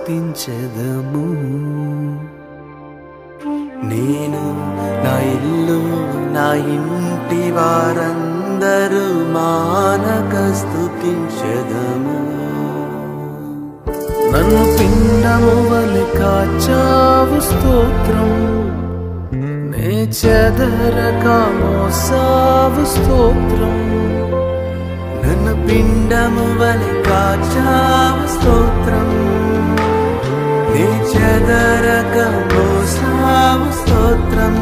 స్తుతించెదము. నేను నా ఇల్లు నా ఇంటి వారందరూ మానక స్తుతించెదము. నన్ను పిండము వలె కాచావు స్తోత్రం, నే చెదరక మోసావు స్తోత్రం. నన్ను పిండము వలె కాచావు స్తోత్రం, నే చెదరక మోసావు స్తోత్రం.